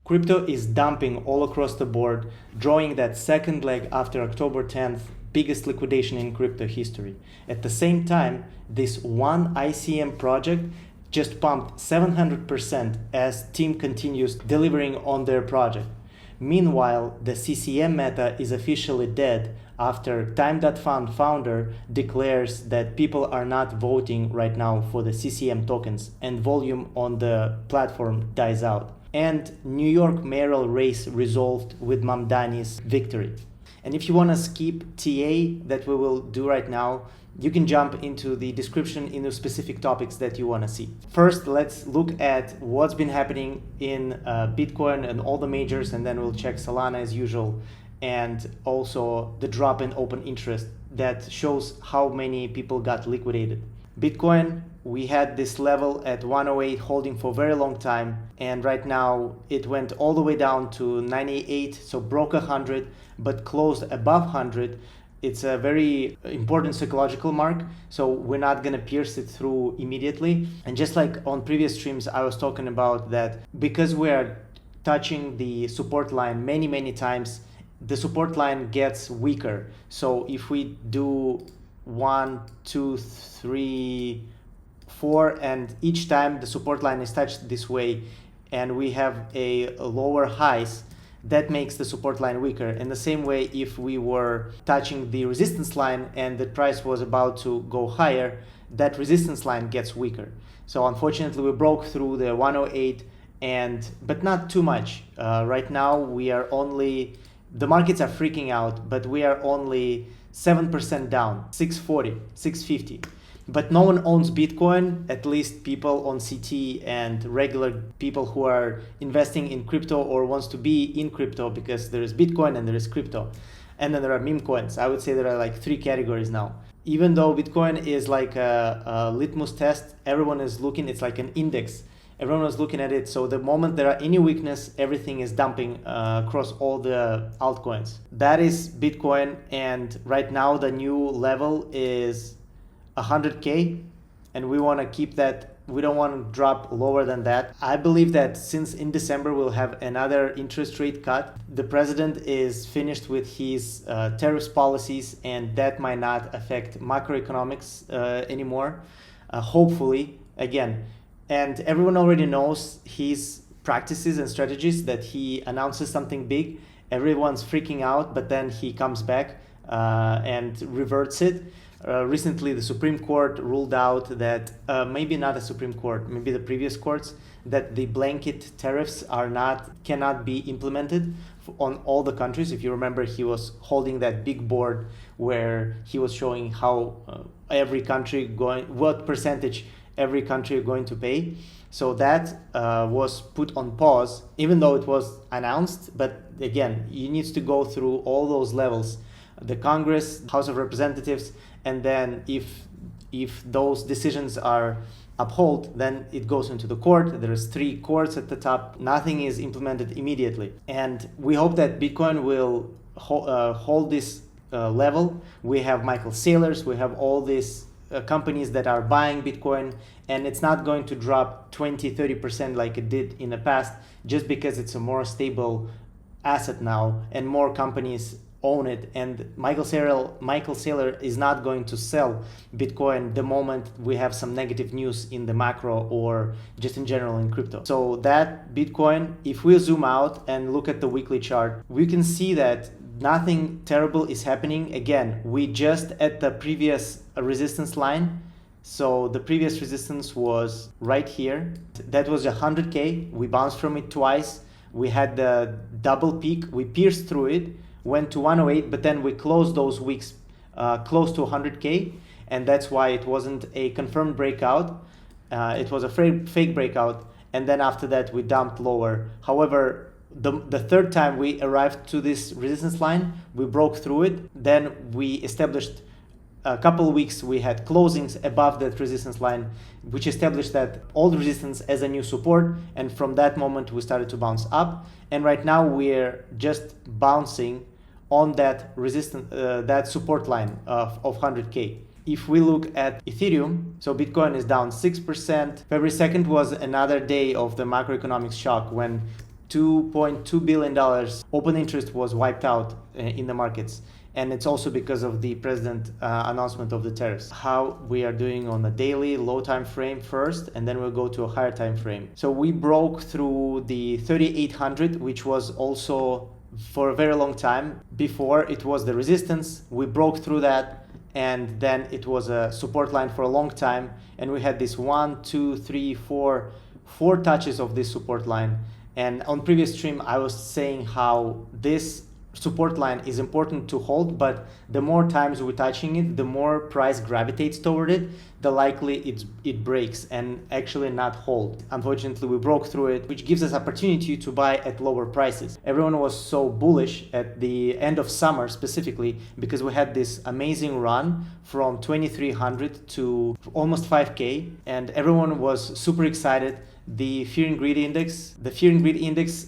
Crypto is dumping all across the board, drawing that second leg after October 10th, biggest liquidation in crypto history. At the same time, this one ICM project just pumped 700% as team continues delivering on their project. Meanwhile, the CCM meta is officially dead after Time.fun founder declares that people are not voting right now for the CCM tokens and volume on the platform dies out. And New York mayoral race resolved with Mamdani's victory. And if you want to skip TA that we will do right now, you can jump into the description into specific topics that you want to see. First, let's look at what's been happening in Bitcoin and all the majors, and then we'll check Solana as usual, and also the drop in open interest that shows how many people got liquidated. Bitcoin, we had this level at 108 holding for a very long time, and right now it went all the way down to 98, so broke 100, but closed above 100. It's a very important psychological mark, so we're not going to pierce it through immediately. And just like on previous streams, I was talking about that because we're touching the support line many times, the support line gets weaker. So if we do 1, 2, 3, 4, and each time the support line is touched this way and we have a lower highs, that makes the support line weaker. In the same way, if we were touching the resistance line and the price was about to go higher, that resistance line gets weaker. So unfortunately, we broke through the 108, but not too much. Right now, the markets are freaking out, but we are only 7% down, 640, 650. But no one owns Bitcoin, at least people on CT and regular people who are investing in crypto or wants to be in crypto, because there is Bitcoin and there is crypto. And then there are Memecoins. I would say there are like 3 categories now. Even though Bitcoin is like a litmus test, everyone is looking, it's like an index. Everyone is looking at it. So the moment there are any weakness, everything is dumping across all the altcoins. That is Bitcoin. And right now the new level is 100K, and we want to keep that. We don't want to drop lower than that. I believe that since in December we'll have another interest rate cut, the president is finished with his tariffs policies, and that might not affect macroeconomics anymore, hopefully, again. And everyone already knows his practices and strategies, that he announces something big, everyone's freaking out, but then he comes back and reverts it. Recently, the Supreme Court ruled out that, maybe not the Supreme Court, maybe the previous courts, that the blanket tariffs cannot be implemented on all the countries. If you remember, he was holding that big board where he was showing how what percentage every country is going to pay. So that was put on pause, even though it was announced. But again, you need to go through all those levels, the Congress, House of Representatives, and then if those decisions are upheld, then it goes into the court. There's 3 courts at the top. Nothing is implemented immediately. And we hope that Bitcoin will hold this level. We have Michael Saylors, we have all these companies that are buying Bitcoin, and it's not going to drop 20-30% like it did in the past, just because it's a more stable asset now and more companies own it. And Michael Saylor is not going to sell Bitcoin the moment we have some negative news in the macro or just in general in crypto. So that Bitcoin, if we zoom out and look at the weekly chart, we can see that nothing terrible is happening. Again, we just at the previous resistance line. So the previous resistance was right here. That was 100K. We bounced from it twice. We had the double peak. We pierced through it, went to 108, but then we closed those weeks close to 100K, and that's why it wasn't a confirmed breakout. It was a fake breakout, and then after that we dumped lower. However, the third time we arrived to this resistance line, we broke through it. Then we established a couple of weeks, we had closings above that resistance line, which established that old resistance as a new support. And from that moment, we started to bounce up. And right now we're just bouncing on that resistance, that support line of 100K. If we look at Ethereum, so Bitcoin is down 6%. February 2nd was another day of the macroeconomic shock when $2.2 billion open interest was wiped out in the markets. And it's also because of the president announcement of the tariffs. How we are doing on a daily low time frame first, and then we'll go to a higher time frame. So we broke through the 3,800, which was also for a very long time. Before it was the resistance, we broke through that, and then it was a support line for a long time. And we had this 1, 2, 3, 4 touches of this support line. And on previous stream, I was saying how this support line is important to hold, but the more times we're touching it, the more price gravitates toward it, the likely it breaks and actually not hold. Unfortunately, we broke through it, which gives us opportunity to buy at lower prices. Everyone was so bullish at the end of summer specifically because we had this amazing run from 2,300 to almost 5K, and everyone was super excited. The fear and greed index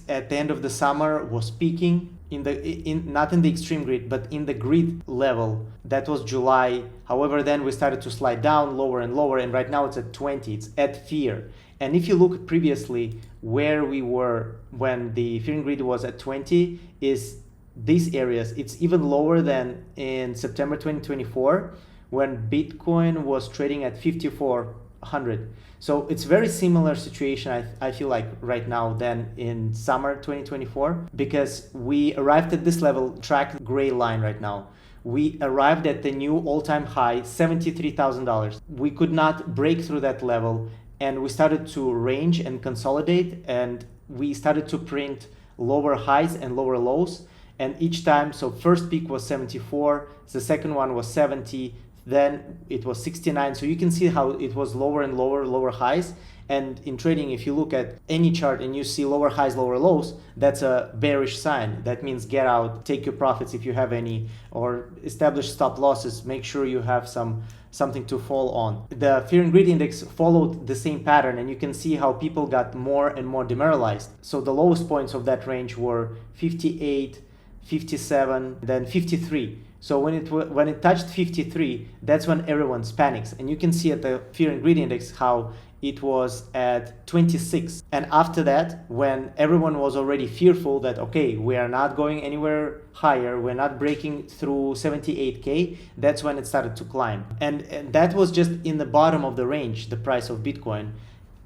at the end of the summer was peaking not in the extreme greed, but in the greed level. That was July. However, then we started to slide down lower and lower, and right now it's at 20. It's at fear. And if you look previously where we were when the fear and greed was at 20, is these areas. It's even lower than in September 2024 when Bitcoin was trading at 5,400. So it's very similar situation, I feel like right now than in summer 2024, because we arrived at this level, track gray line right now. We arrived at the new all-time high, $73,000. We could not break through that level, and we started to range and consolidate, and we started to print lower highs and lower lows. And each time, so first peak was 74, the second one was 70, then it was 69. So you can see how it was lower and lower highs. And in trading, if you look at any chart and you see lower highs, lower lows, that's a bearish sign. That means get out, take your profits if you have any, or establish stop losses. Make sure you have something to fall on. The fear and greed index followed the same pattern, and you can see how people got more and more demoralized. So the lowest points of that range were 58, 57, then 53. So when it touched 53, that's when everyone panics. And you can see at the fear and greed index how it was at 26. And after that, when everyone was already fearful that, okay, we are not going anywhere higher, we're not breaking through 78K, that's when it started to climb. And that was just in the bottom of the range, the price of Bitcoin.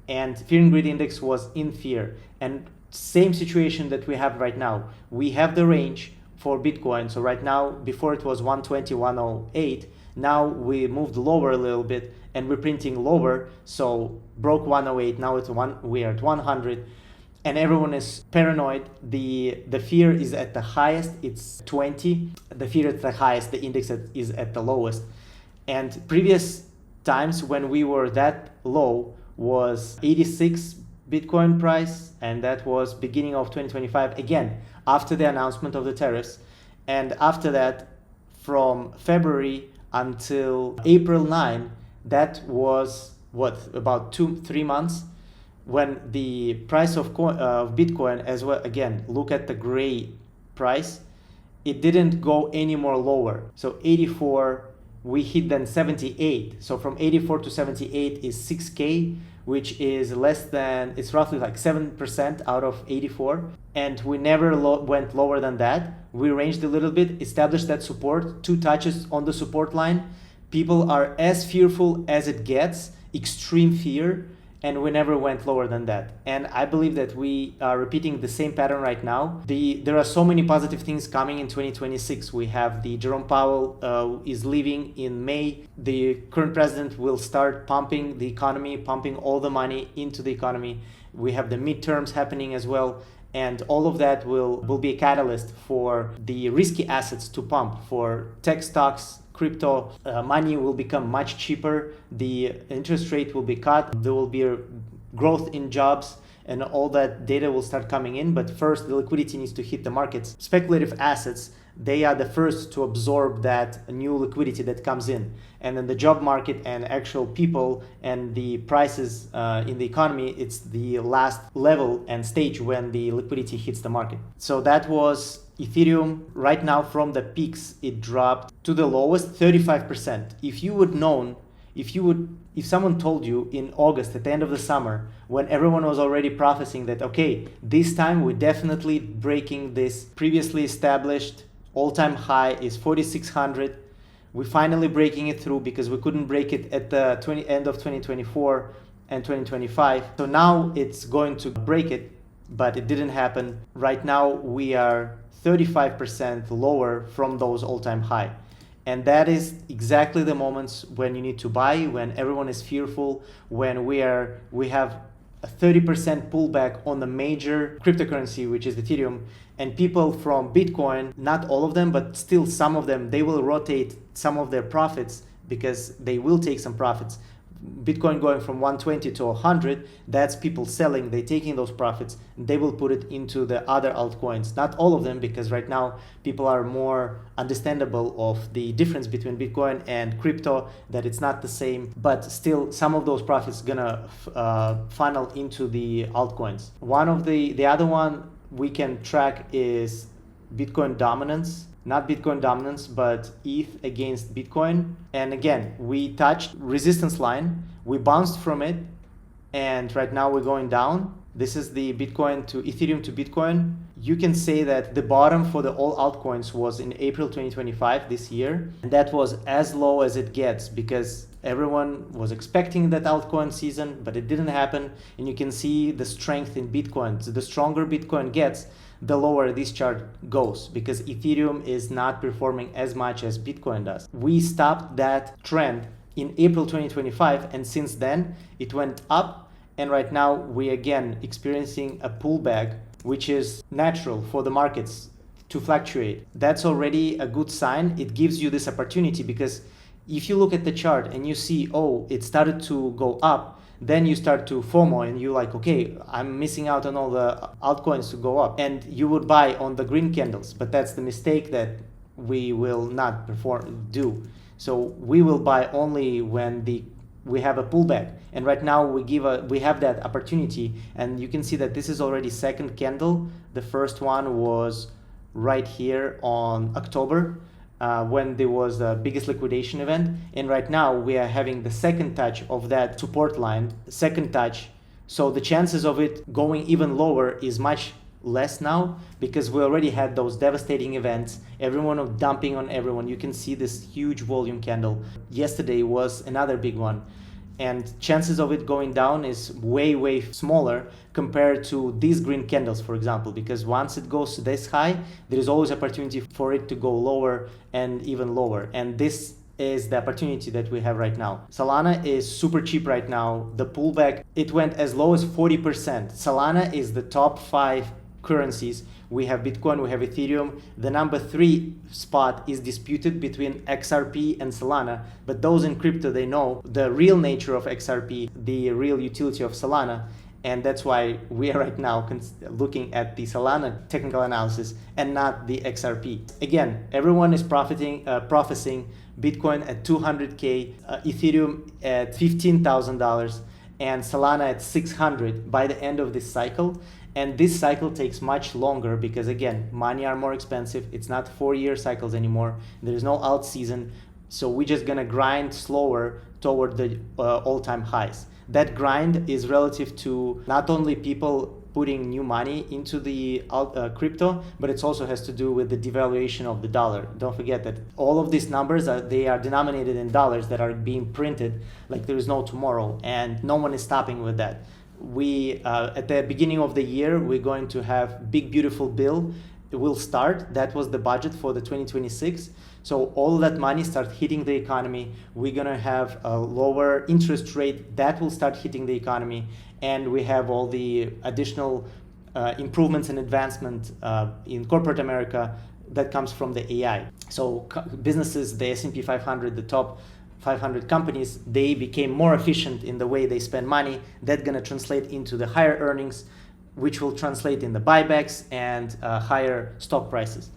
And fear and greed index was in fear. And same situation that we have right now. We have the range for Bitcoin. So right now, before it was 120, 108, now we moved lower a little bit and we're printing lower. So broke 108, now we are at 100, and everyone is paranoid. The fear is at the highest, it's 20. The fear at the highest, the index is at the lowest. And previous times when we were that low was 86 Bitcoin price, and that was beginning of 2025, again after the announcement of the tariffs. And after that, from February until April 9, that was about 2-3 months when the price of Bitcoin, as well, again, look at the gray price, it didn't go any more lower. So 84, we hit then 78. So from 84 to 78 is 6K, which is it's roughly like 7% out of 84. And we never went lower than that. We ranged a little bit, established that support, 2 touches on the support line. People are as fearful as it gets, extreme fear, and we never went lower than that. And I believe that we are repeating the same pattern right now. There are so many positive things coming in 2026. We have the Jerome Powell is leaving in May. The current president will start pumping the economy, pumping all the money into the economy. We have the midterms happening as well. And all of that will be a catalyst for the risky assets to pump, for tech stocks, crypto. Money will become much cheaper. The interest rate will be cut. There will be a growth in jobs, and all that data will start coming in. But first, the liquidity needs to hit the markets. Speculative assets, they are the first to absorb that new liquidity that comes in. And then the job market and actual people and the prices in the economy, it's the last level and stage when the liquidity hits the market. So that was Ethereum. Right now, from the peaks, it dropped to the lowest 35%. If you would known If someone told you in August at the end of the summer, when everyone was already prophesying that, okay, this time we're definitely breaking this previously established all-time high is 4,600. We're finally breaking it through because we couldn't break it at the end of 2024 and 2025. So now it's going to break it, but it didn't happen. Right now we are 35% lower from those all-time high. And that is exactly the moments when you need to buy, when everyone is fearful, when we have a 30% pullback on the major cryptocurrency, which is Ethereum, and people from Bitcoin, not all of them, but still some of them, they will rotate some of their profits because they will take some profits. Bitcoin going from 120 to 100, that's people selling, they're taking those profits, they will put it into the other altcoins. Not all of them, because right now people are more understandable of the difference between Bitcoin and crypto, that it's not the same, but still some of those profits gonna funnel into the altcoins. One of the other one we can track is Bitcoin dominance. Not Bitcoin dominance, but ETH against Bitcoin. And again, we touched resistance line, we bounced from it, and right now we're going down. This is the Bitcoin to Ethereum to Bitcoin. You can say that the bottom for the all altcoins was in April 2025 this year. And that was as low as it gets because everyone was expecting that altcoin season, but it didn't happen. And you can see the strength in Bitcoin. So the stronger Bitcoin gets, the lower this chart goes because Ethereum is not performing as much as Bitcoin does. We stopped that trend in April 2025, and since then it went up, and right now we again experiencing a pullback, which is natural for the markets to fluctuate. That's already a good sign. It gives you this opportunity because if you look at the chart and you see, oh, it started to go up, then you start to FOMO and you're like, okay, I'm missing out on all the altcoins to go up. And you would buy on the green candles, but that's the mistake that we will not do. So we will buy only when we have a pullback. And right now we have that opportunity. And you can see that this is already second candle. The first one was right here on October. When there was the biggest liquidation event, and right now we are having the second touch of that support line, second touch. So the chances of it going even lower is much less now because we already had those devastating events, everyone of dumping on everyone. You can see this huge volume candle. Yesterday was another big one. And chances of it going down is way smaller compared to these green candles, for example, because once it goes to this high, there is always opportunity for it to go lower and even lower. And this is the opportunity that we have right now. Solana is super cheap right now. The pullback, it went as low as 40%. Solana is the top 5 currencies. We have Bitcoin, we have Ethereum. The number 3 spot is disputed between XRP and Solana, but those in crypto, they know the real nature of XRP, the real utility of Solana, and that's why we are right now looking at the Solana technical analysis and not the XRP. Again, everyone is prophesying Bitcoin at 200K, Ethereum at $15,000, and Solana at 600 by the end of this cycle. And this cycle takes much longer because, again, money are more expensive. It's not 4-year cycles anymore. There is no alt season. So we're just going to grind slower toward the all-time highs. That grind is relative to not only people putting new money into the crypto, but it also has to do with the devaluation of the dollar. Don't forget that all of these numbers, they are denominated in dollars that are being printed like there is no tomorrow. And no one is stopping with that. We at the beginning of the year, we're going to have big beautiful bill. It will start. That was the budget for the 2026. So all that money start hitting the economy. We're gonna have a lower interest rate that will start hitting the economy, and we have all the additional improvements and advancement in corporate America that comes from the AI. So businesses, the S&P 500, the top 500 companies, they became more efficient in the way they spend money. That's going to translate into the higher earnings, which will translate in the buybacks and higher stock prices.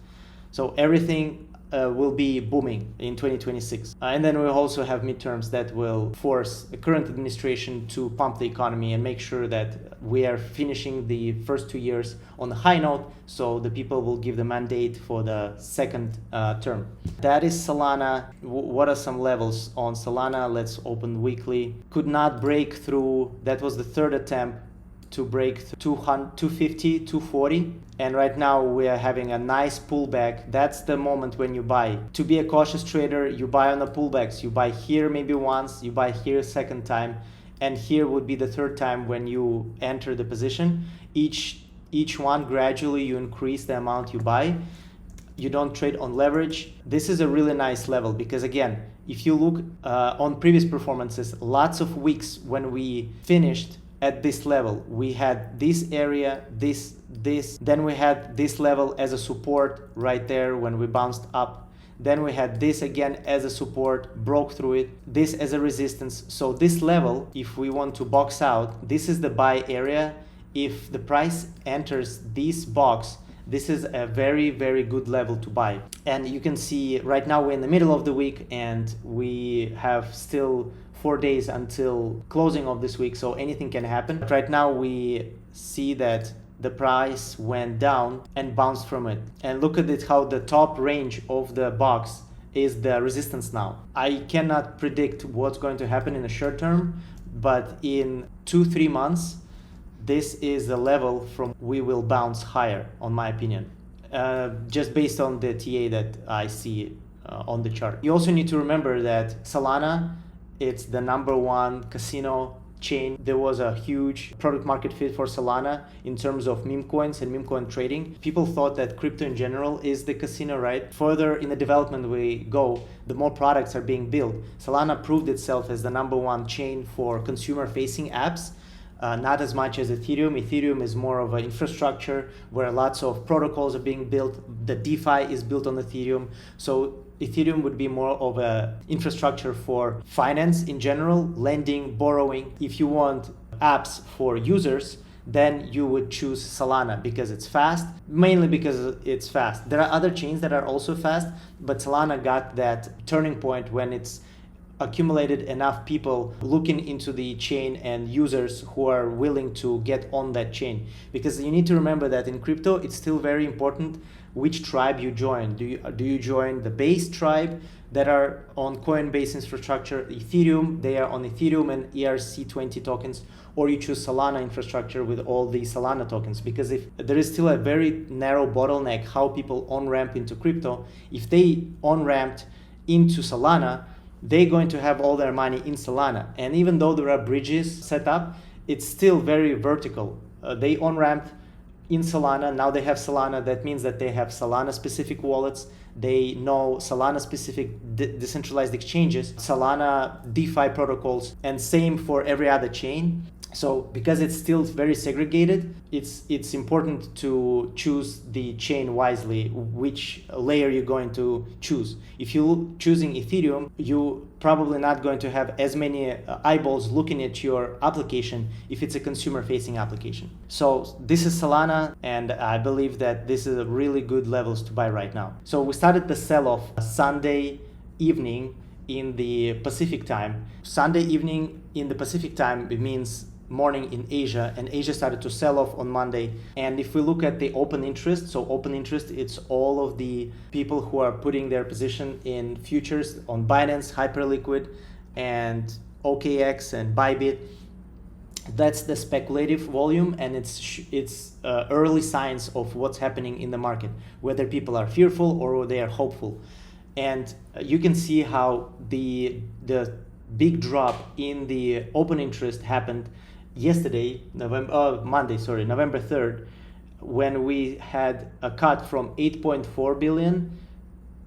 So everything will be booming in 2026. And then we'll also have midterms that will force the current administration to pump the economy and make sure that we are finishing the first 2 years on a high note, so the people will give the mandate for the second term. That is Solana. What are some levels on Solana? Let's open weekly. Could not break through. That was the third attempt to break 250, 240. And right now we are having a nice pullback. That's the moment when you buy. To be a cautious trader, you buy on the pullbacks. You buy here maybe once, you buy here a second time, and here would be the third time when you enter the position. Each one, gradually you increase the amount you buy. You don't trade on leverage. This is a really nice level because, again, if you look on previous performances, lots of weeks when we finished at this level, we had this area, this, then we had this level as a support right there when we bounced up. Then we had this again as a support, broke through it, this as a resistance. So this level, if we want to box out, this is the buy area. If the price enters this box, this is a very, very good level to buy. And you can see right now we're in the middle of the week and we have still 4 days until closing of this week, so anything can happen. But right now we see that the price went down and bounced from it. And look at it, how the top range of the box is the resistance now. I cannot predict what's going to happen in the short term, but in 2-3 months, this is the level from we will bounce higher, on my opinion, just based on the TA that I see on the chart. You also need to remember that Solana, it's the #1 casino chain. There was a huge product market fit for Solana in terms of Memecoins and Memecoin trading. People thought that crypto in general is the casino, right? Further in the development we go, the more products are being built. Solana proved itself as the #1 chain for consumer-facing apps. Not as much as Ethereum. Ethereum is more of an infrastructure where lots of protocols are being built. The DeFi is built on Ethereum. So Ethereum would be more of an infrastructure for finance in general, lending, borrowing. If you want apps for users, then you would choose Solana because it's fast, mainly because it's fast. There are other chains that are also fast, but Solana got that turning point when it's accumulated enough people looking into the chain and users who are willing to get on that chain. Because you need to remember that in crypto, it's still very important which tribe you join. Do you join the base tribe that are on Coinbase infrastructure, Ethereum, they are on Ethereum and ERC20 tokens, or you choose Solana infrastructure with all the Solana tokens? Because if there is still a very narrow bottleneck how people on-ramp into crypto, if they on-ramped into Solana, they're going to have all their money in Solana. And even though there are bridges set up, it's still very vertical. They on-ramped in Solana, now they have Solana. That means that they have Solana-specific wallets. They know Solana-specific decentralized exchanges, Solana DeFi protocols, and same for every other chain. So because it's still very segregated, it's important to choose the chain wisely, which layer you're going to choose. If you're choosing Ethereum, you're probably not going to have as many eyeballs looking at your application if it's a consumer-facing application. So this is Solana, and I believe that this is a really good levels to buy right now. So we started the sell-off Sunday evening in the Pacific time. Sunday evening in the Pacific time, it means morning in Asia, and Asia started to sell off on Monday. And if we look at the open interest, so open interest, it's all of the people who are putting their position in futures on Binance, Hyperliquid, and OKX and Bybit. That's the speculative volume, and it's early signs of what's happening in the market, whether people are fearful or they are hopeful. And you can see how the big drop in the open interest happened yesterday, Monday, November 3rd, when we had a cut from 8.4 billion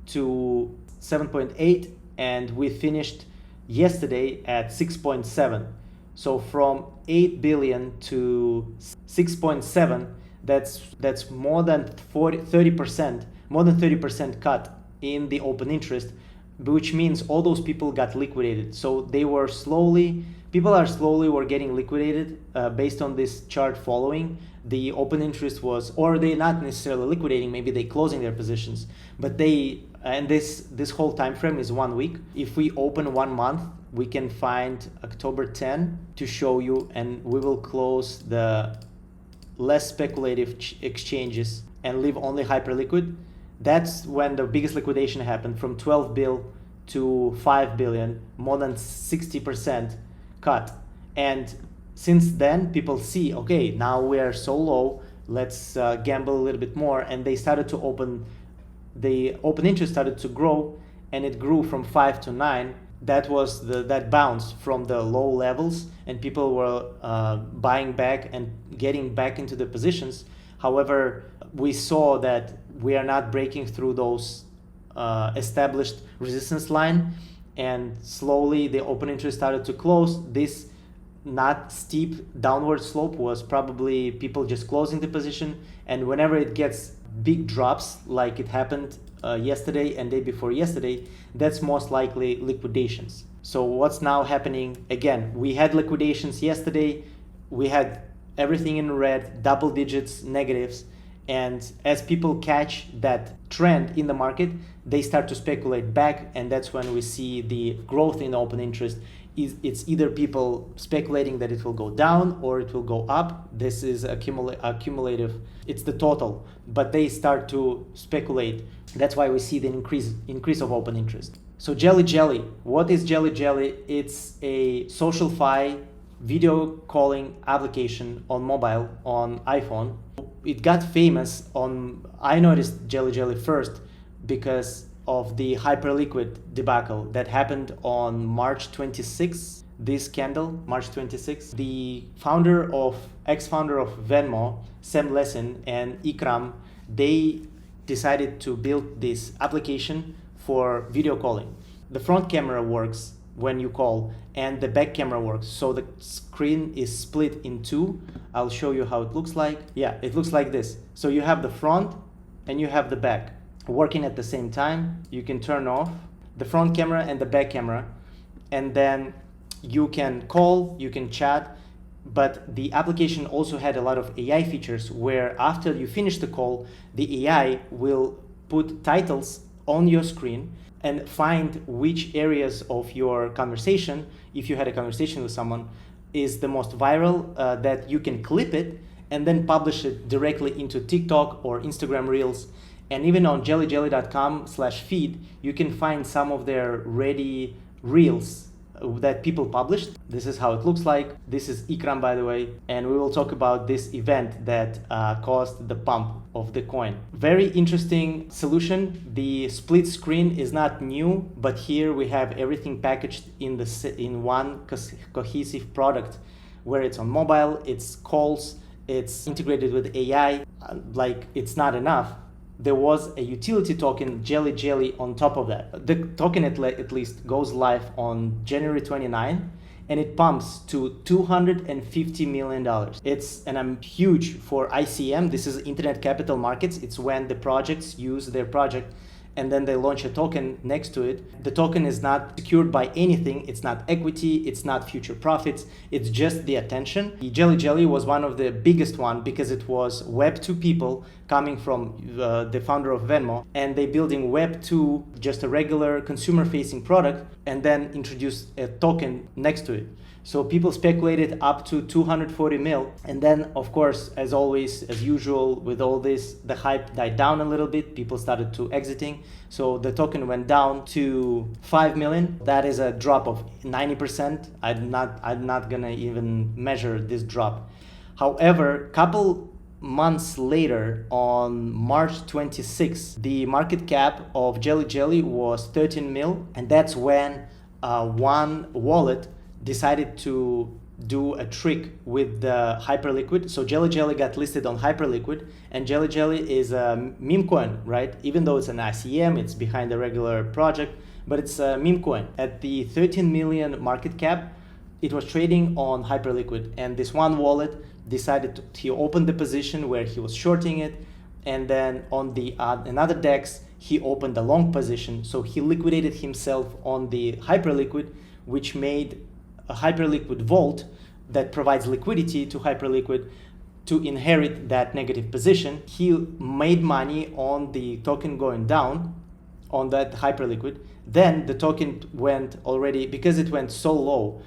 to 7.8, and we finished yesterday at 6.7. So from 8 billion to 6.7, that's more than 30% cut in the open interest, which means all those people got liquidated. So they were slowly people are slowly were getting liquidated based on this chart following. The open interest was, or they not necessarily liquidating, maybe they closing their positions, but they, and this whole time frame is 1 week. If we open 1 month, we can find October 10 to show you, and we will close the less speculative exchanges and leave only hyperliquid. That's when the biggest liquidation happened, from 12 bill to 5 billion, more than 60% cut. And since then, people see, okay, now we are so low, let's gamble a little bit more. And they started to open, the open interest started to grow, and it grew from 5 to 9. That was that bounce from the low levels, and people were buying back and getting back into the positions. However, we saw that we are not breaking through those established resistance line, and slowly the open interest started to close. This not steep downward slope was probably people just closing the position, and whenever it gets big drops like it happened yesterday and day before yesterday, that's most likely liquidations. So what's now happening? Again, we had liquidations yesterday, we had everything in red, double digits negatives, and as people catch that trend in the market, they start to speculate back, and that's when we see the growth in open interest. It's either people speculating that it will go down or it will go up. This is accumulative, it's the total, but they start to speculate. That's why we see the increase of open interest. So JellyJelly, what is JellyJelly? It's a SocialFi video calling application on mobile, on iPhone. It got famous on, I noticed JellyJelly first because of the hyperliquid debacle that happened on March 26th, this candle, March 26th. The ex-founder of Venmo, Sam Lessin, and Ikram, they decided to build this application for video calling. The front camera works when you call, and the back camera works. So the screen is split in two. I'll show you how it looks like. Yeah, it looks like this. So you have the front and you have the back working at the same time. You can turn off the front camera and the back camera, and then you can call, you can chat. But the application also had a lot of AI features where after you finish the call, the AI will put titles on your screen and find which areas of your conversation, if you had a conversation with someone, is the most viral, that you can clip it and then publish it directly into TikTok or Instagram Reels. And even on JellyJelly.com/feed, you can find some of their ready Reels that people published. This is how it looks like. This is Ikram, by the way, and we will talk about this event that caused the pump of the coin. Very interesting solution. The split screen is not new, but here we have everything packaged in one cohesive product, where it's on mobile, it's calls, it's integrated with AI. Like, it's not enough. There was a utility token, JellyJelly, on top of that. The token at least goes live on January 29, and it pumps to $250 million. I'm huge for ICM. This is Internet Capital Markets. It's when the projects use their project and then they launch a token next to it. The token is not secured by anything. It's not equity, it's not future profits, it's just the attention. The JellyJelly was one of the biggest one because it was Web2 people coming from the founder of Venmo, and they building Web2, just a regular consumer-facing product, and then introduced a token next to it. So people speculated up to 240 mil. And then, of course, as always, as usual with all this, the hype died down a little bit. People started to exiting. So the token went down to 5 million. That is a drop of 90%. I'm not gonna even measure this drop. However, couple months later, on March 26th, the market cap of JellyJelly was 13 mil. And that's when one wallet decided to do a trick with the Hyperliquid. So JellyJelly got listed on Hyperliquid, and JellyJelly is a meme coin, right? Even though it's an ICM, it's behind the regular project, but it's a meme coin. At the 13 million market cap, it was trading on Hyperliquid, and this one wallet decided he opened the position where he was shorting it, and then on the another DEX, he opened a long position. So he liquidated himself on the Hyperliquid, which made a hyperliquid vault that provides liquidity to hyperliquid to inherit that negative position. He made money on the token going down on that hyperliquid. Then the token went already, because it went so low,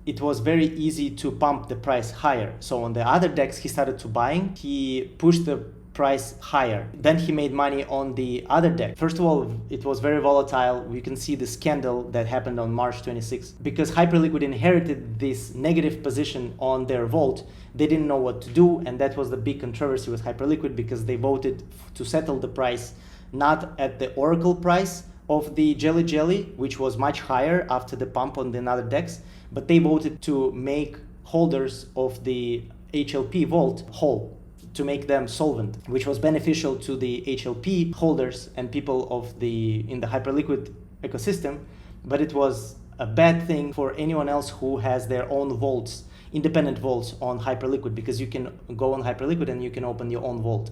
it was very easy to pump the price higher. So on the other DEX, he started to buying, he pushed the price higher. Then he made money on the other deck. First of all, it was very volatile. We can see the scandal that happened on March 26th. Because Hyperliquid inherited this negative position on their vault, they didn't know what to do, and that was the big controversy with Hyperliquid, because they voted to settle the price not at the Oracle price of the JellyJelly, which was much higher after the pump on the other decks, but they voted to make holders of the HLP vault whole, to make them solvent, which was beneficial to the HLP holders and people of in the Hyperliquid ecosystem, but it was a bad thing for anyone else who has their own vaults, independent vaults on Hyperliquid, because you can go on Hyperliquid and you can open your own vault,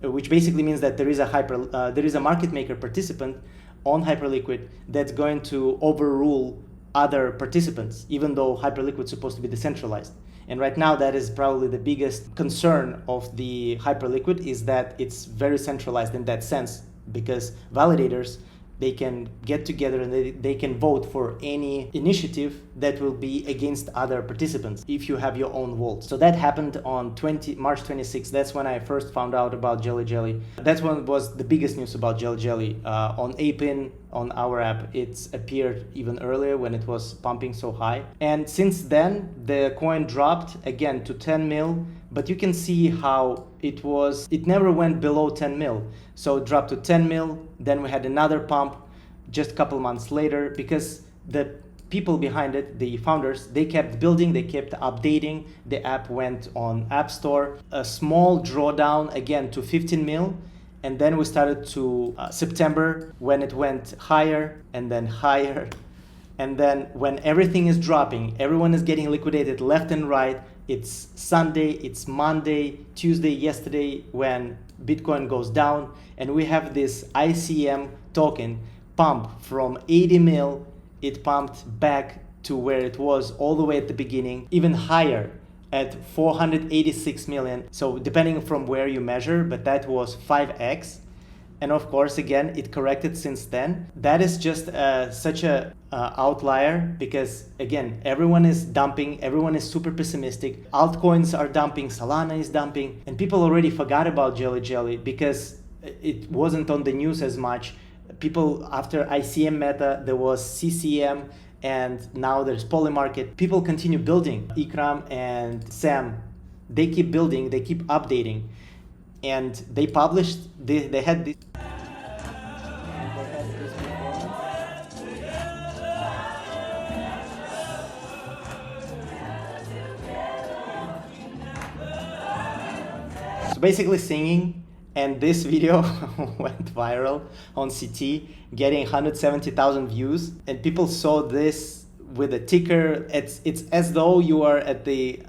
which basically means that there is a market maker participant on Hyperliquid that's going to overrule other participants, even though Hyperliquid is supposed to be decentralized. And right now, that is probably the biggest concern of the Hyperliquid, is that it's very centralized in that sense, because validators, they can get together and they can vote for any initiative that will be against other participants if you have your own vault. So that happened on March 26th. That's when I first found out about JellyJelly. That's when was the biggest news about JellyJelly. On APIN, on our app, it's appeared even earlier when it was pumping so high. And since then, the coin dropped again to 10 mil, but you can see how it never went below 10 mil. So it dropped to 10 mil, then we had another pump just a couple months later, because the people behind it, the founders, they kept building, they kept updating, the app went on App Store, a small drawdown again to 15 mil, and then we started to September, when it went higher and then higher. And then when everything is dropping, everyone is getting liquidated left and right. It's Sunday, it's Monday, Tuesday, yesterday, when Bitcoin goes down, and we have this ICM token pump from 80 mil, it pumped back to where it was all the way at the beginning, even higher at 486 million. So depending from where you measure, but that was 5x. And of course, again, it corrected since then. That is just such a outlier, because again, everyone is dumping, everyone is super pessimistic. Altcoins are dumping, Solana is dumping, and people already forgot about JellyJelly because it wasn't on the news as much. People, after ICM meta, there was CCM, and now there's Polymarket. People continue building. Ikram and Sam, they keep building, they keep updating. And they published, they had this. So basically singing, and this video went viral on CT, getting 170,000 views. And people saw this with a ticker. It's as though you are at the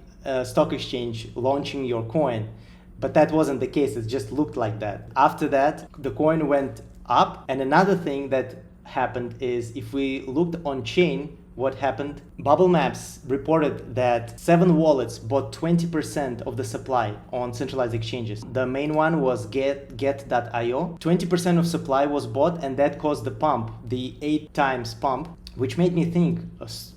stock exchange launching your coin. But that wasn't the case, it just looked like that. After that, the coin went up. And another thing that happened is, if we looked on chain, what happened? Bubble Maps reported that 7 wallets bought 20% of the supply on centralized exchanges. The main one was Get.io. 20% of supply was bought, and that caused the pump, the 8 times pump, which made me think,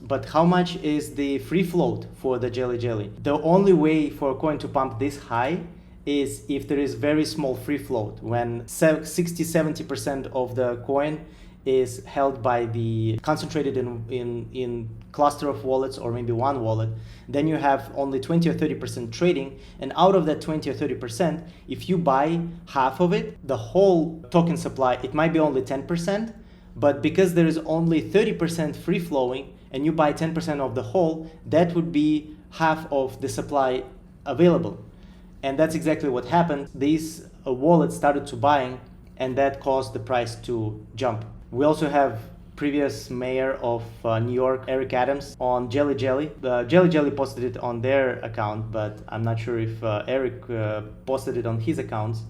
but how much is the free float for the JellyJelly? The only way for a coin to pump this high is if there is very small free float, when 60-70% of the coin is held by the concentrated in cluster of wallets, or maybe one wallet. Then you have only 20 or 30% trading, and out of that 20 or 30%, if you buy half of it, the whole token supply, it might be only 10%, but because there is only 30% free flowing and you buy 10% of the whole, that would be half of the supply available. And that's exactly what happened. These wallets started to buying, and that caused the price to jump. We also have previous mayor of New York, Eric Adams, on JellyJelly. JellyJelly posted it on their account, but I'm not sure if Eric posted it on his accounts.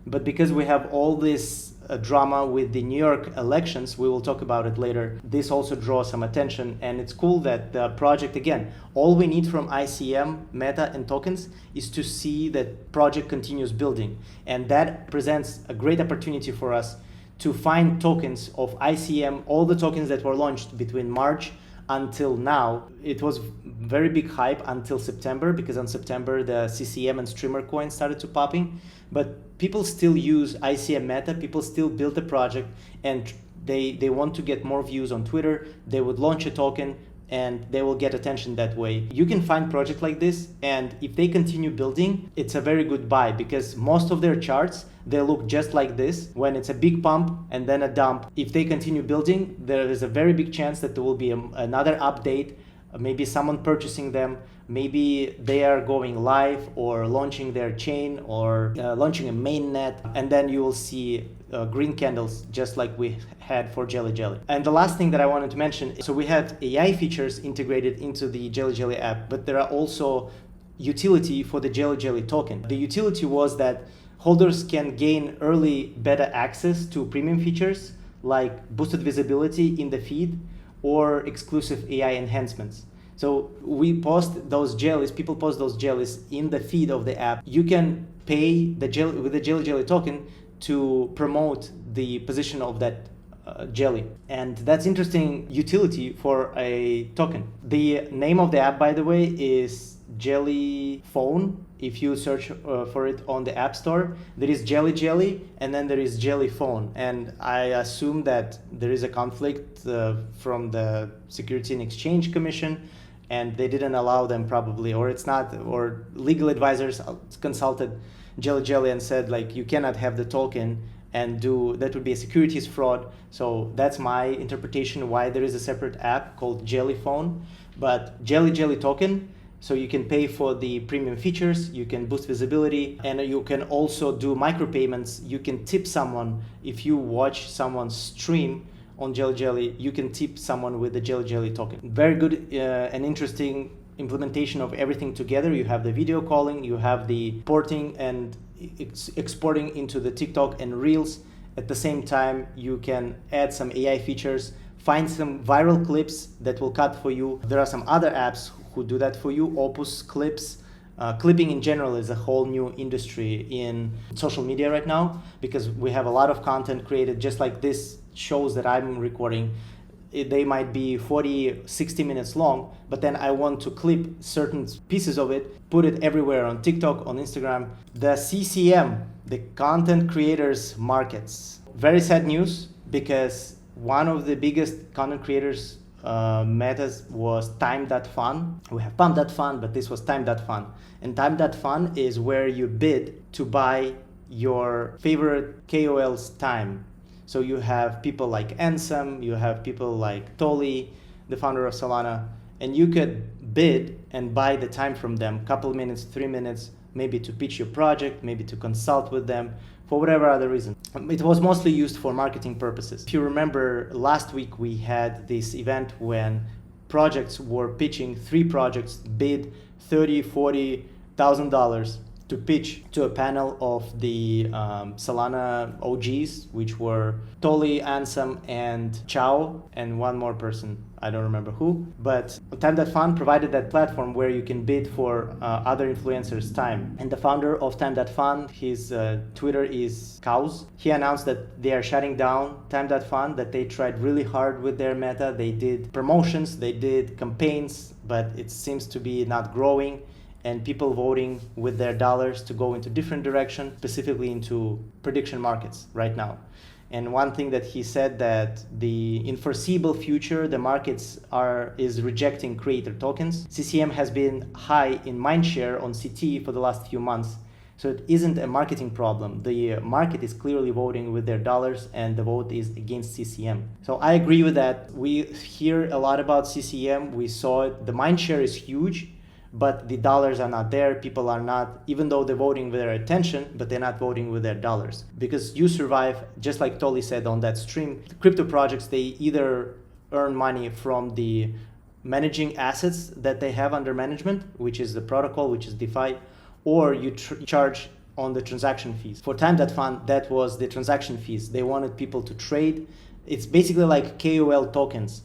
But because we have all this drama with the New York elections, we will talk about it later, this also draws some attention. And it's cool that the project, again, all we need from ICM, Meta, and tokens is to see that project continues building. And that presents a great opportunity for us to find tokens of ICM, all the tokens that were launched between March until now. It was very big hype until September, because on September the CCM and streamer coins started to popping, but people still use ICM Meta, people still build the project, and they want to get more views on Twitter. They would launch a token and they will get attention that way. You can find projects like this, and if they continue building, it's a very good buy, because most of their charts, they look just like this when it's a big pump and then a dump. If they continue building, there is a very big chance that there will be another update, maybe someone purchasing them, maybe they are going live or launching their chain or launching a mainnet, and then you will see green candles just like we had for JellyJelly. And the last thing that I wanted to mention, so we have AI features integrated into the JellyJelly app, but there are also utility for the JellyJelly token. The utility was that holders can gain early beta access to premium features like boosted visibility in the feed or exclusive AI enhancements. So we post those jellies, people post those jellies in the feed of the app. You can pay with the JellyJelly token to promote the position of that jelly. And that's interesting utility for a token. The name of the app, by the way, is JellyPhone. If you search for it on the App Store, there is JellyJelly and then there is JellyPhone. And I assume that there is a conflict from the Security and Exchange Commission, and they didn't allow them probably, or it's not, or legal advisors consulted JellyJelly and said, like, you cannot have the token and that would be a securities fraud. So that's my interpretation why there is a separate app called JellyPhone. But JellyJelly token, so you can pay for the premium features, you can boost visibility, and you can also do micropayments. You can tip someone. If you watch someone's stream on JellyJelly, you can tip someone with the JellyJelly token. Very good and interesting implementation of everything together. You have the video calling, you have the porting and exporting into the TikTok and Reels. At the same time, you can add some AI features, find some viral clips that will cut for you. There are some other apps who do that for you. Opus Clips. Clipping in general is a whole new industry in social media right now, because we have a lot of content created just like this shows that I'm recording. They might be 40, 60 minutes long, but then I want to clip certain pieces of it, put it everywhere on TikTok, on Instagram. The CCM, the content creators markets. Very sad news, because one of the biggest content creators metas was Time.fun. We have Pump.fun, but this was Time.fun. And Time.fun is where you bid to buy your favorite KOL's time. So you have people like Ansem, you have people like Toly, the founder of Solana, and you could bid and buy the time from them, couple minutes, 3 minutes, maybe to pitch your project, maybe to consult with them, for whatever other reason. It was mostly used for marketing purposes. If you remember, last week we had this event when projects were pitching, 3 projects bid $30,000-$40,000 to pitch to a panel of the Solana OGs, which were Toly, Ansem, and Chao, and one more person. I don't remember who. But Time.fun provided that platform where you can bid for other influencers' time. And the founder of Time.fun, his Twitter is Cows. He announced that they are shutting down Time.fun, that they tried really hard with their meta. They did promotions, they did campaigns, but it seems to be not growing. And people voting with their dollars to go into different direction, specifically into prediction markets right now. And one thing that he said, that in foreseeable future, the markets is rejecting creator tokens. CCM has been high in mindshare on CT for the last few months. So it isn't a marketing problem. The market is clearly voting with their dollars, and the vote is against CCM. So I agree with that. We hear a lot about CCM. We saw it. The mindshare is huge, but the dollars are not there. People are not, even though they're voting with their attention, but they're not voting with their dollars. Because you survive, just like Toly said on that stream, the crypto projects, they either earn money from the managing assets that they have under management, which is the protocol, which is DeFi, or you charge on the transaction fees. For Time.fun, that was the transaction fees. They wanted people to trade. It's basically like KOL tokens,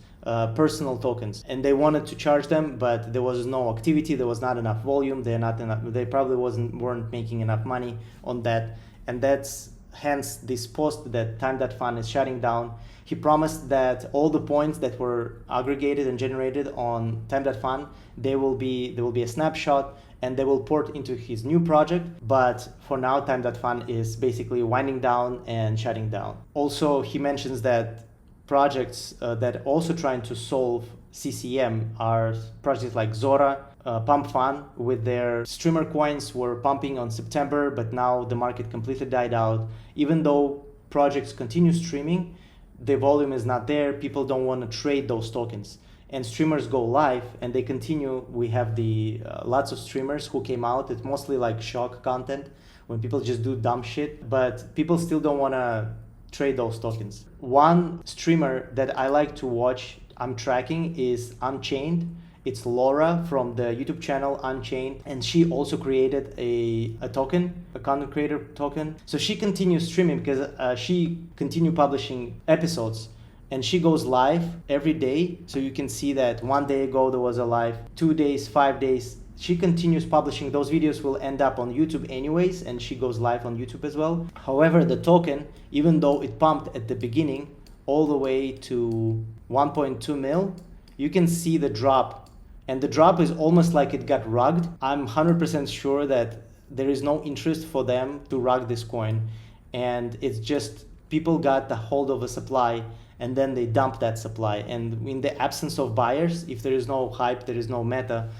personal tokens, and they wanted to charge them, but there was no activity, there was not enough volume, they probably weren't making enough money on that, and that's hence this post that Time.fun is shutting down. He promised that all the points that were aggregated and generated on Time.fun, there will be a snapshot and they will port into his new project. But for now, Time.fun is basically winding down and shutting down. Also, he mentions that projects that also trying to solve CCM are projects like Zora, Pump Fun with their streamer coins were pumping on September, but now the market completely died out. Even though projects continue streaming, the volume is not there. People don't want to trade those tokens. And streamers go live and they continue. We have the lots of streamers who came out. It's mostly like shock content when people just do dumb shit, but people still don't want to trade those tokens. One streamer that I like to watch, I'm tracking, is Unchained. It's Laura from the YouTube channel Unchained, and she also created a token, a content creator token. So she continues streaming because she continues publishing episodes, and she goes live every day. So you can see that 1 day ago there was a live, 2 days, 5 days. She continues publishing. Those videos will end up on YouTube anyways, and she goes live on YouTube as well. However, the token, even though it pumped at the beginning all the way to 1.2 mil, you can see the drop. And the drop is almost like it got rugged. I'm 100% sure that there is no interest for them to rug this coin. And it's just people got the hold of a supply and then they dump that supply. And in the absence of buyers, if there is no hype, there is no meta,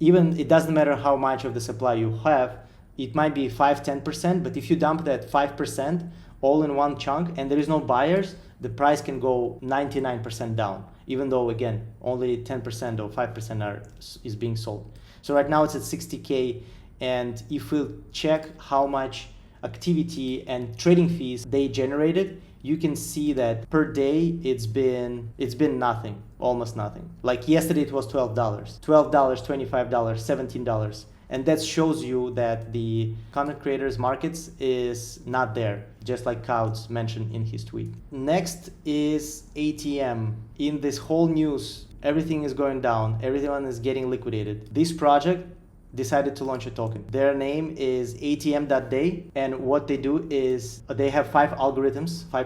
even it doesn't matter how much of the supply you have, it might be 5-10%, but if you dump that 5% all in one chunk and there is no buyers, the price can go 99% down, even though again only 10% or 5% is being sold. So right now it's at 60K, and if we check how much activity and trading fees they generated, you can see that per day it's been nothing, almost nothing. Like yesterday it was $12, $25, $17. And that shows you that the content creators markets is not there, just like Couds mentioned in his tweet. Next is ATM. In this whole news, everything is going down, everyone is getting liquidated. This project decided to launch a token. Their name is ATM.day, and what they do is they have 5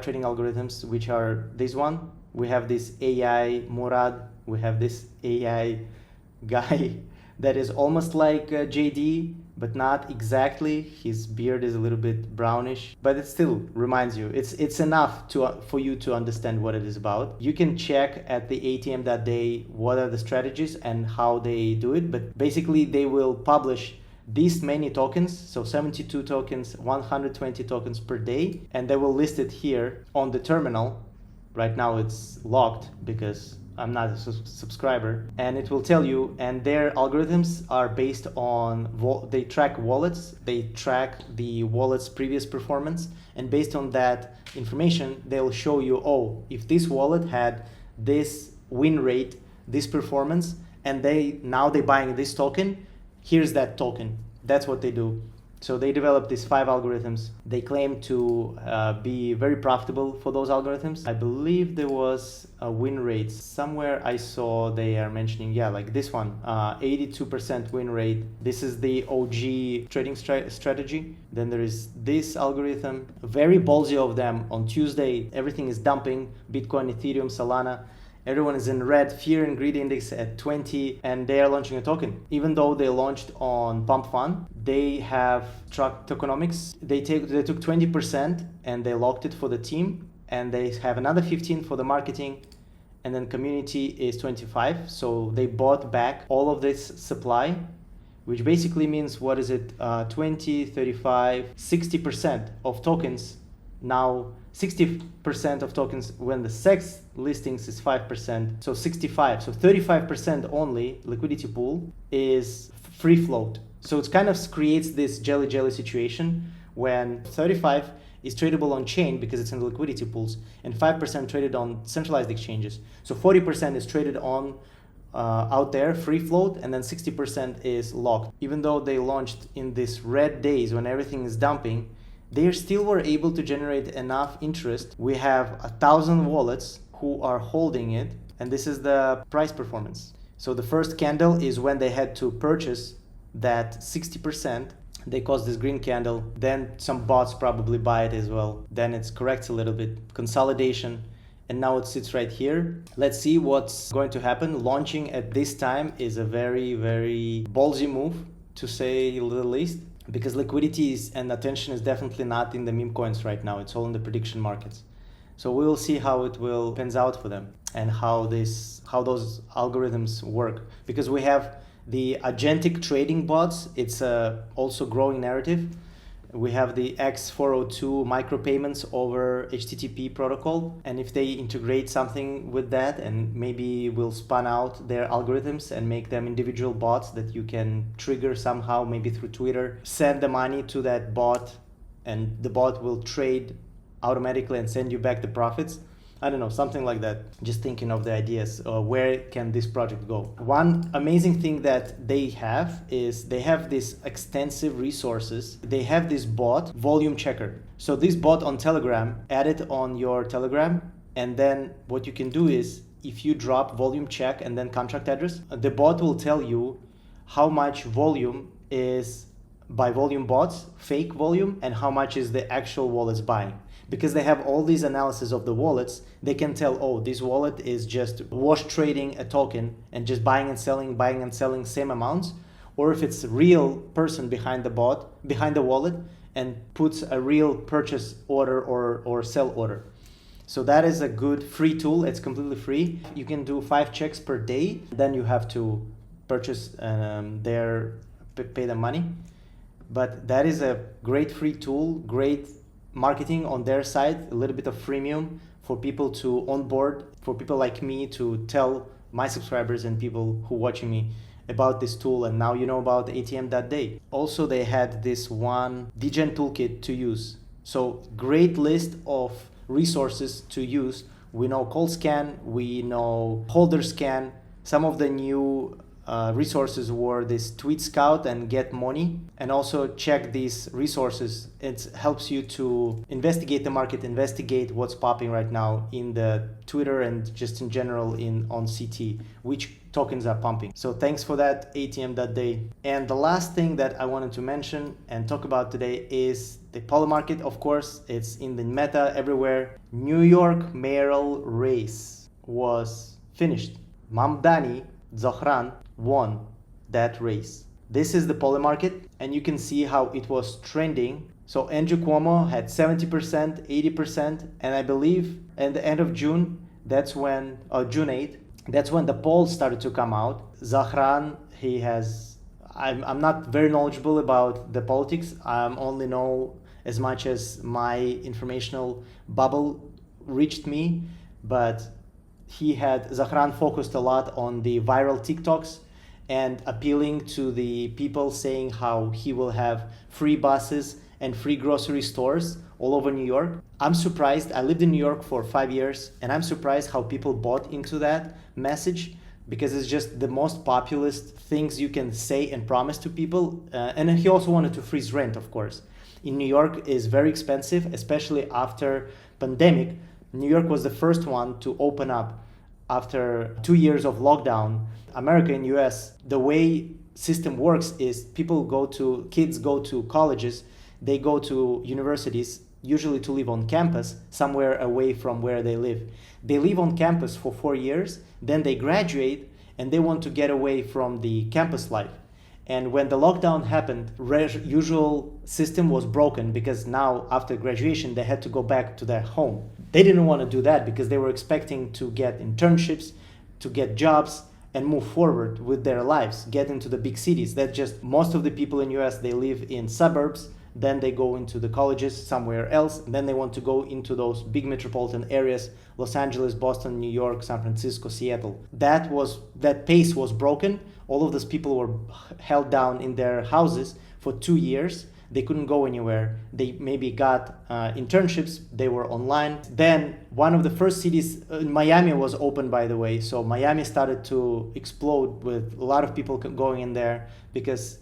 trading algorithms, which are this one. We have this AI Murad, we have this AI guy that is almost like JD, but not exactly. His beard is a little bit brownish, but it still reminds you. It's enough for you to understand what it is about. You can check at the ATM.day what are the strategies and how they do it, but basically they will publish these many tokens, so 72 tokens, 120 tokens per day, and they will list it here on the terminal. Right now it's locked because I'm not a subscriber, and it will tell you, and their algorithms are based on, they track wallets, they track the wallet's previous performance, and based on that information, they'll show you, oh, if this wallet had this win rate, this performance, and now they're buying this token, here's that token. That's what they do. So they developed these 5 algorithms. They claim to be very profitable for those algorithms. I believe there was a win rate. Somewhere I saw they are mentioning, like this one, 82% win rate. This is the OG trading strategy. Then there is this algorithm. Very ballsy of them. On Tuesday, everything is dumping. Bitcoin, Ethereum, Solana. Everyone is in red, fear and greed index at 20, and they are launching a token. Even though they launched on Pump Fun, they have tracked tokenomics. They took 20% and they locked it for the team, and they have another 15 for the marketing, and then community is 25. So they bought back all of this supply, which basically means, what is it, 20, 35, 60% of tokens. Now 60% of tokens when the SEX listings is 5%, so 65, so 35% only liquidity pool is free float. So it kind of creates this JellyJelly situation when 35 is tradable on chain because it's in the liquidity pools, and 5% traded on centralized exchanges. So 40% is traded on out there, free float, and then 60% is locked. Even though they launched in these red days when everything is dumping, they still were able to generate enough interest. We have 1,000 wallets who are holding it, and this is the price performance. So the first candle is when they had to purchase that 60%. They cause this green candle, then some bots probably buy it as well. Then it corrects a little bit, consolidation, and now it sits right here. Let's see what's going to happen. Launching at this time is a very, very ballsy move, to say the least, because liquidity and attention is definitely not in the meme coins right now. It's all in the prediction markets. So we will see how it will pans out for them and how those algorithms work, because we have the agentic trading bots. It's also growing narrative. We have the X402 micropayments over HTTP protocol. And if they integrate something with that, and maybe will spun out their algorithms and make them individual bots that you can trigger somehow, maybe through Twitter, send the money to that bot, and the bot will trade automatically and send you back the profits. I don't know, something like that. Just thinking of the ideas. Where can this project go? One amazing thing that they have is they have this extensive resources. They have this bot, volume checker. So this bot on Telegram, add it on your Telegram. And then what you can do is, if you drop volume check and then contract address, the bot will tell you how much volume is by volume bots, fake volume, and how much is the actual wallets buying. Because they have all these analysis of the wallets, they can tell, oh, this wallet is just wash trading a token and just buying and selling same amounts. Or if it's a real person behind the bot, behind the wallet, and puts a real purchase order or sell order. So that is a good free tool. It's completely free. You can do 5 checks per day. Then you have to purchase pay them money. But that is a great free tool, great marketing on their side, a little bit of freemium for people to onboard, for people like me to tell my subscribers and people who watching me about this tool. And now you know about ATM.day. Also, they had this one degen toolkit to use. So great list of resources to use. We know call scan, we know holder scan. Some of the new resources were this tweet scout and get money, and also check these resources. It helps you to investigate the market, investigate what's popping right now in the Twitter and just in general on CT, which tokens are pumping. So thanks for that, ATM.day. And the last thing that I wanted to mention and talk about today is the Polymarket. Of course, it's in the meta everywhere. New York mayoral race was finished. Mamdani, Zohran, won that race. This is the Polymarket, and you can see how it was trending. So Andrew Cuomo had 70%, 80%, and I believe at the end of June, that's when, June 8th, that's when the polls started to come out. Zohran, I'm not very knowledgeable about the politics. I only know as much as my informational bubble reached me, but Zohran focused a lot on the viral TikToks and appealing to the people, saying how he will have free buses and free grocery stores all over New York. I'm surprised. I lived in New York for 5 years, and I'm surprised how people bought into that message, because it's just the most populist things you can say and promise to people. And he also wanted to freeze rent, of course. In New York is very expensive, especially after pandemic. New York was the first one to open up after 2 years of lockdown. America and US, the way system works is kids go to colleges, they go to universities, usually to live on campus, somewhere away from where they live. They live on campus for 4 years, then they graduate, and they want to get away from the campus life. And when the lockdown happened, usual system was broken, because now after graduation, they had to go back to their home. They didn't want to do that because they were expecting to get internships, to get jobs, and move forward with their lives, get into the big cities. That's just most of the people in US, they live in suburbs, then they go into the colleges somewhere else, and then they want to go into those big metropolitan areas, Los Angeles, Boston, New York, San Francisco, Seattle. That pace was broken. All of those people were held down in their houses for 2 years. they couldn't go anywhere. They maybe got internships, they were online. Then one of the first cities, Miami was open, by the way. So Miami started to explode with a lot of people going in there because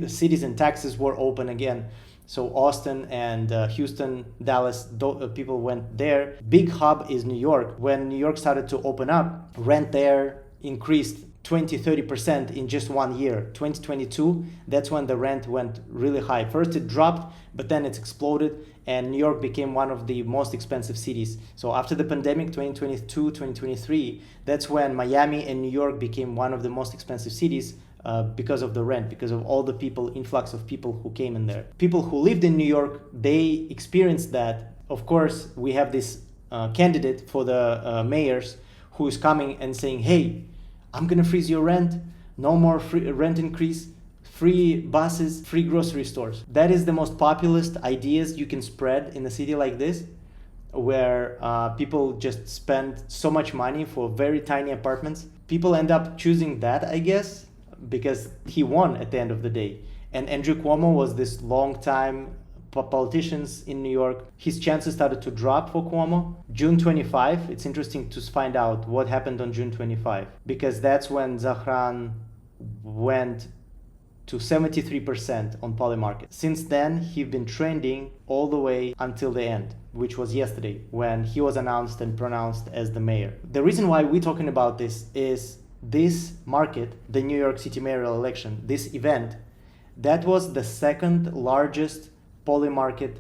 cities in Texas were open again. So Austin and Houston, Dallas, people went there. Big hub is New York. When New York started to open up, rent there increased 20-30% in just 1 year. 2022, that's when the rent went really high. First it dropped, but then it's exploded, and New York became one of the most expensive cities. So after the pandemic, 2022, 2023, that's when Miami and New York became one of the most expensive cities because of the rent, because of all the influx of people who came in there. People who lived in New York, they experienced that. Of course, we have this candidate for the mayors who is coming and saying, hey, I'm gonna freeze your rent, no more free rent increase, free buses, free grocery stores. That is the most populist ideas you can spread in a city like this, where people just spend so much money for very tiny apartments. People end up choosing that, I guess, because he won at the end of the day. And Andrew Cuomo was this long time politicians in New York. His chances started to drop for Cuomo. June 25, it's interesting to find out what happened on June 25, because that's when Zohran went to 73% on Polymarket. Since then, he's been trending all the way until the end, which was yesterday when he was announced and pronounced as the mayor. The reason why we're talking about this is this market, the New York City mayoral election, this event, that was the second largest Polymarket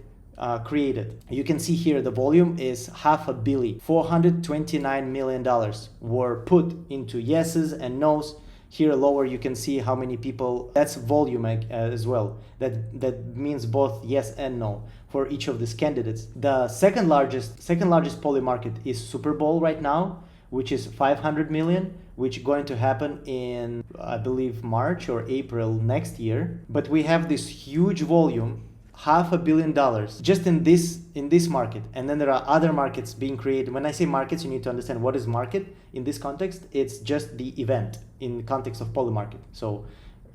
created. You can see here the volume is $500 million. $429 million were put into yeses and nos. Here lower you can see how many people, that's volume as well. That means both yes and no for each of these candidates. The second largest Polymarket is Super Bowl right now, which is 500 million, which is going to happen in, I believe, March or April next year. But we have this huge volume, $500 million just in this market. And then there are other markets being created. When I say markets, you need to understand what is market in this context. It's just the event in the context of Polymarket. So,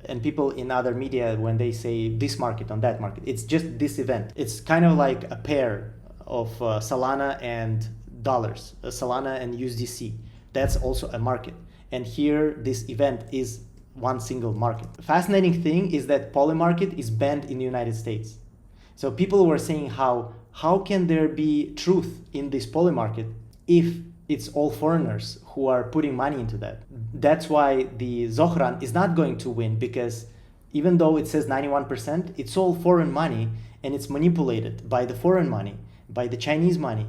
and people in other media, when they say this market on that market, it's just this event. It's kind of like a pair of Solana and dollars, Solana and USDC. That's also a market. And here, this event is one single market. Fascinating thing is that Polymarket is banned in the United States. So people were saying how can there be truth in this Polymarket if it's all foreigners who are putting money into that? That's why the Zohran is not going to win, because even though it says 91%, it's all foreign money and it's manipulated by the foreign money, by the Chinese money.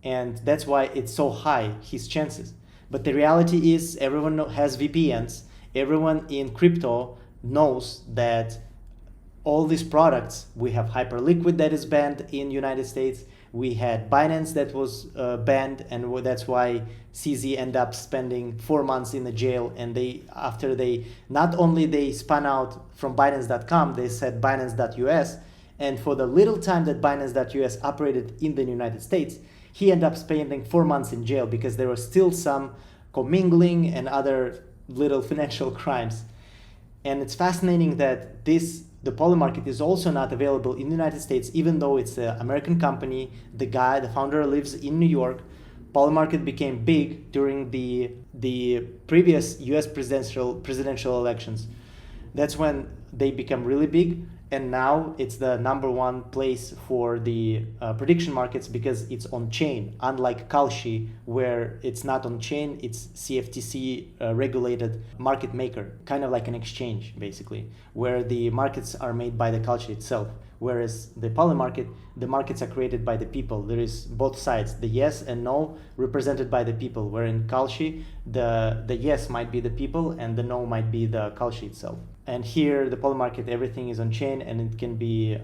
And that's why it's so high, his chances. But the reality is everyone has VPNs. Everyone in crypto knows that all these products, we have Hyperliquid that is banned in United States. We had Binance that was banned, and that's why CZ ended up spending 4 months in the jail. And after they not only they spun out from Binance.com, they said Binance.us. And for the little time that Binance.us operated in the United States, he ended up spending 4 months in jail because there was still some commingling and other little financial crimes. And it's fascinating that the Polymarket is also not available in the United States, even though it's an American company. The founder lives in New York. Polymarket became big during the previous US presidential elections. That's when they become really big. And now it's the number one place for the prediction markets because it's on chain, unlike Kalshi, where it's not on chain, it's CFTC regulated market maker, kind of like an exchange, basically, where the markets are made by the Kalshi itself. Whereas the Polymarket, the markets are created by the people. There is both sides, the yes and no represented by the people, where in Kalshi, the yes might be the people and the no might be the Kalshi itself. And here, the Polymarket, everything is on chain and it can be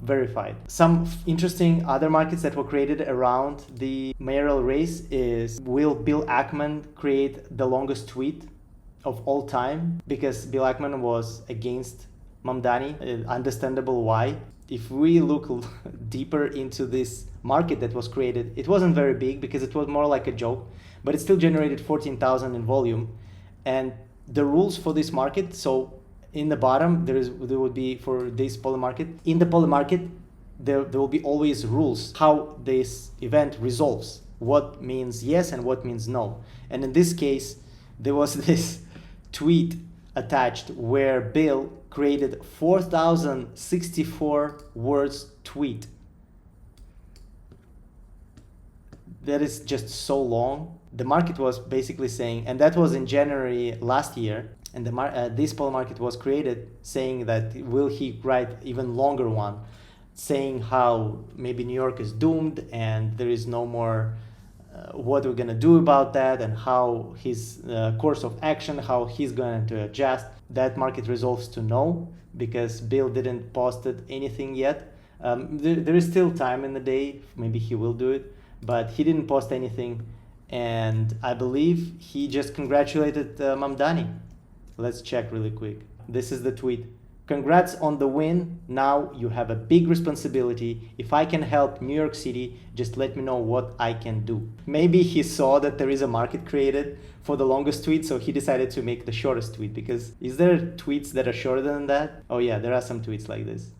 verified. Some interesting other markets that were created around the mayoral race is, will Bill Ackman create the longest tweet of all time? Because Bill Ackman was against Mamdani, understandable why. If we look deeper into this market that was created, it wasn't very big because it was more like a joke, but it still generated 14,000 in volume. And the rules for this market, so in the bottom, there would be for this Polymarket. In the Polymarket, there will be always rules how this event resolves, what means yes and what means no. And in this case, there was this tweet attached where Bill created 4,064 words tweet. That is just so long. The market was basically saying, and that was in January last year, and this Polymarket was created saying that will he write even longer one, saying how maybe New York is doomed and there is no more what we're gonna do about that, and how his course of action, how he's going to adjust. That market resolves to no, because Bill didn't posted anything yet. There is still time in the day, maybe he will do it, but he didn't post anything, and I believe he just congratulated Mamdani. Let's check really quick. This is the tweet. Congrats on the win. Now you have a big responsibility. If I can help New York City, just let me know what I can do. Maybe he saw that there is a market created for the longest tweet, so he decided to make the shortest tweet, because is there tweets that are shorter than that? Oh yeah, there are some tweets like this.